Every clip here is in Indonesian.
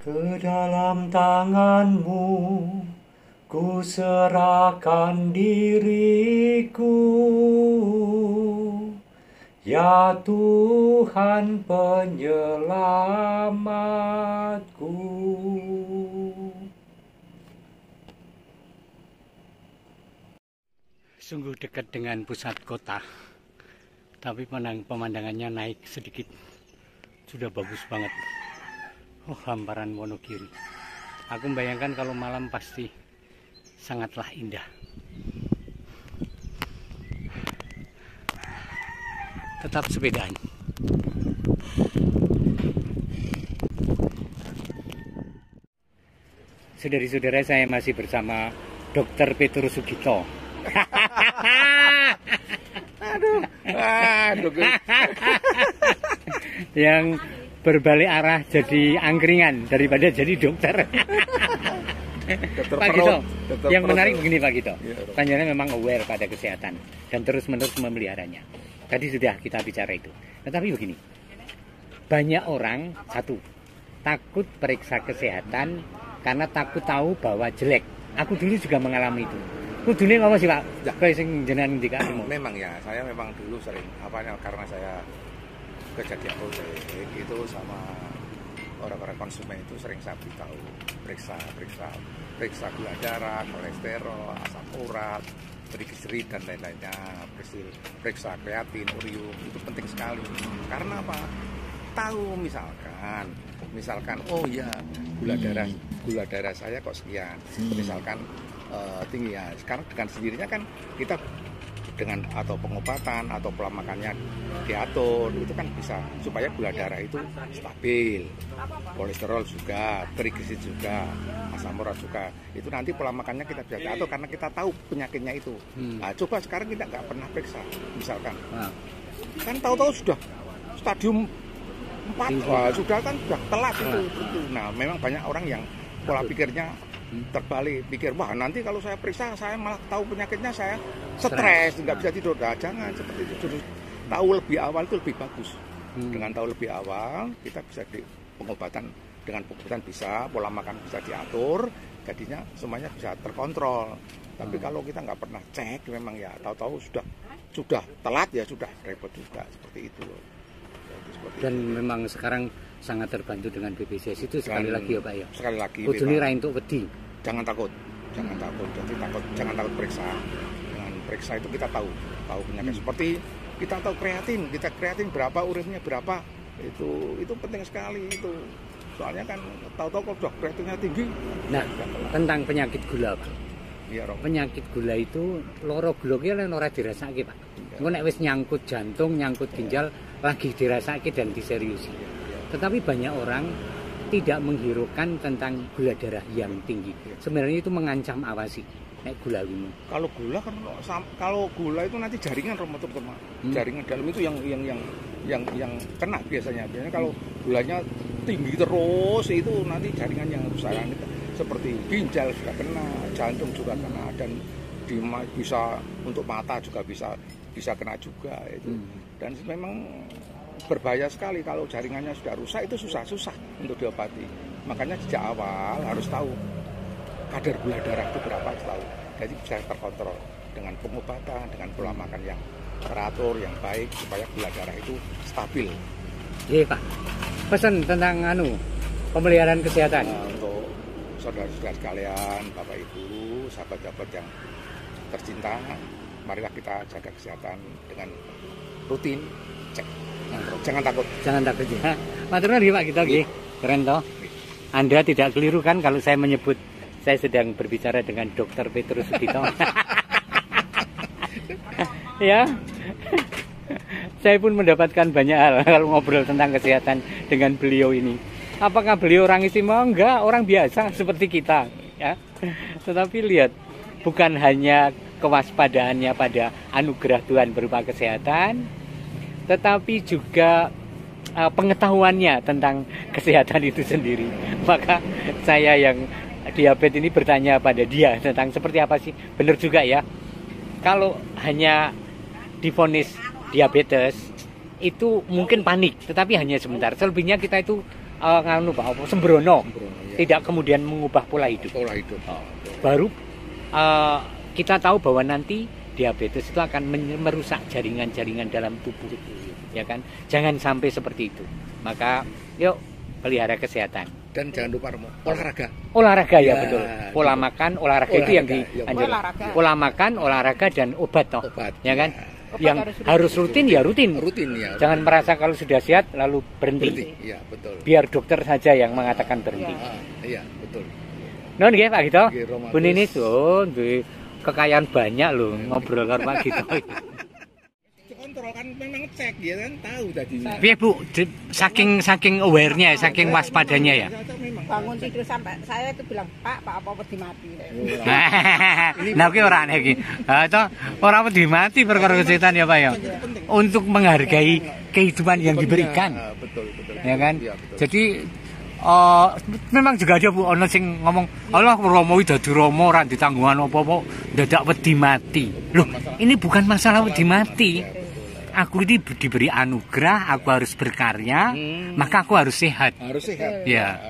Ke dalam tanganmu ku serahkan diriku, ya Tuhan penyelamatku. Sungguh dekat dengan pusat kota, tapi pemandangannya naik sedikit. Sudah bagus banget. Oh, hamparan Wonogiri. Aku membayangkan kalau malam pasti sangatlah indah. Tetap sepedaan. Saudara-saudara, saya masih bersama Dr. Petrus Sugito. Aduh, Yang berbalik arah jadi angkringan daripada jadi dokter. Pak Gito, yang menarik begini Pak Gito, panjenengan memang aware pada kesehatan dan terus-menerus memeliharanya. Tadi sudah kita bicara itu. Tetapi begini, banyak orang takut periksa kesehatan karena takut tahu bahwa jelek. Aku dulu juga mengalami itu. Kudune apa sih Pak? Kayak sing jenengan ndikake. Memang ya, saya memang dulu sering karena saya kejadian diabetes itu sama orang-orang konsumen itu sering saya beritahu periksa gula darah, kolesterol, asam urat, trigliserid dan lain-lainnya, periksa kreatin, urium, itu penting sekali. Karena apa? Tahu misalkan oh ya gula darah saya kok sekian, misalkan tinggi ya. Sekarang dengan sendirinya kan kita dengan atau pengobatan atau pola makannya diatur, itu kan bisa supaya gula darah itu stabil, kolesterol juga, trigliserid juga, asam urat juga. Itu nanti pola makannya kita bisa diatur karena kita tahu penyakitnya itu. Nah, coba sekarang kita nggak pernah periksa, misalkan kan tahu-tahu sudah stadium 4, sudah telat itu. Nah, memang banyak orang yang pola pikirnya terbalik, pikir wah nanti kalau saya periksa saya malah tahu penyakitnya, saya stres, nggak bisa tidur. Nah, jangan seperti itu. Justru tahu lebih awal itu lebih bagus. Dengan tahu lebih awal kita bisa dengan pengobatan bisa, pola makan bisa diatur, jadinya semuanya bisa terkontrol. Tapi kalau kita nggak pernah cek, memang ya tahu-tahu sudah telat ya sudah repot juga seperti itu loh. Dan memang sekarang sangat terbantu dengan BPJS itu sekali lagi ya Pak ya. Sekali lagi. Kudune ra entuk wedi. Jangan takut. Jadi jangan takut periksa. Dengan periksa itu kita tahu penyakit. Seperti kita tahu kreatin berapa, urinnya berapa. Itu penting sekali itu. Soalnya kan tahu-tahu kalau sudah kreatinnya tinggi. Nah, tentang penyakit gula Pak. Iya, penyakit gula itu loro gula ki lek ora dirasake Pak. Engko nek wis nyangkut jantung, nyangkut ginjal lagi dirasake dan diseriusi. Tetapi banyak orang tidak menghiraukan tentang gula darah yang tinggi. Sebenarnya itu mengancam apa sih? Nek gula ini. Kalau gula itu nanti jaringan remotor-remotor. Jaringan dalam itu yang kena biasanya. Biasanya kalau gulanya tinggi terus itu nanti jaringan yang rusak. Seperti ginjal sudah kena, jantung juga kena, dan bisa untuk mata juga bisa kena juga itu. Dan memang berbahaya sekali kalau jaringannya sudah rusak, itu susah untuk diobati. Makanya sejak awal harus tahu kadar gula darah itu berapa, tahu. Jadi bisa terkontrol dengan pengobatan, dengan pola makan yang teratur, yang baik supaya gula darah itu stabil. Iya Pak. Pesan tentang pemeliharaan kesehatan. Untuk saudara-saudara sekalian, Bapak Ibu, sahabat-sahabat yang tercinta, marilah kita jaga kesehatan dengan rutin cek. Jangan takut ya. Matur nuwun Pak Gito nggih. Keren toh. Anda tidak keliru kan kalau saya menyebut saya sedang berbicara dengan Dr. Petrus Sugito. Ya. Saya pun mendapatkan banyak hal kalau ngobrol tentang kesehatan dengan beliau ini. Apakah beliau orang istimewa? Enggak, orang biasa seperti kita, ya. Tetapi lihat, bukan hanya kewaspadaannya pada anugerah Tuhan berupa kesehatan, tetapi juga pengetahuannya tentang kesehatan itu sendiri. Maka saya yang diabetes ini bertanya pada dia tentang seperti apa sih, benar juga ya. Kalau hanya divonis diabetes itu mungkin panik, tetapi hanya sebentar. Selebihnya kita itu nganu Pak apa sembrono. Ya. Tidak kemudian mengubah pola hidup. Pola hidup. Baru kita tahu bahwa nanti diabetes itu akan merusak jaringan-jaringan dalam tubuh. Ya kan? Jangan sampai seperti itu. Maka yuk pelihara kesehatan. Dan jangan lupa olahraga. Olahraga ya, Ya, betul. Pola gitu. makan, olahraga itu yang dianjurkan. Pola makan, olahraga dan obat toh. Obat. Ya kan? Obat Yang harus rutin ya rutin. Rutin ya. Jangan merasa kalau sudah sehat lalu berhenti. Iya, betul. Biar dokter saja yang mengatakan berhenti. Iya, betul. Non nggih Pak Gito. Nggih, Romantis. Bu Ninis nggih kekayaan banyak loh ngobrol karo Pak Gito. Kontrol kan memang cek ya kan tahu tadi. Piye Bu, saking aware-nya, saking waspadanya ya. Bangun tidur sampai saya itu bilang, Pak apa wedi mati. Nah ki ora aneh iki. Ha to ora wedi mati perkara kesehatan ya Pak ya. Untuk menghargai kehidupan yang diberikan. Betul. Ya kan? Iya, betul. Jadi memang juga ada Bu ono sing ngomong, Allah Romo dadi Romo ora ditanggungan apa-apa, dadak wedi mati. Loh, ini bukan masalah wedi mati. Aku ini diberi anugerah, aku harus berkarya, maka aku harus sehat. Harus sehat. Ya,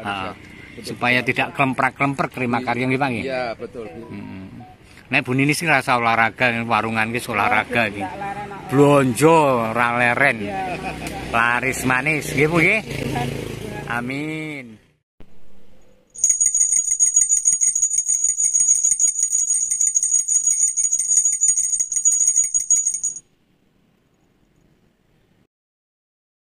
supaya tidak kelemprak-kelemprak terima karya nggih Pak nggih. Iya, betul. Nek Bu Nini sing rasa olahraga, warungan ki olahraga iki. Blonjo ra leren. Laris manis nggih Bu nggih. Amin.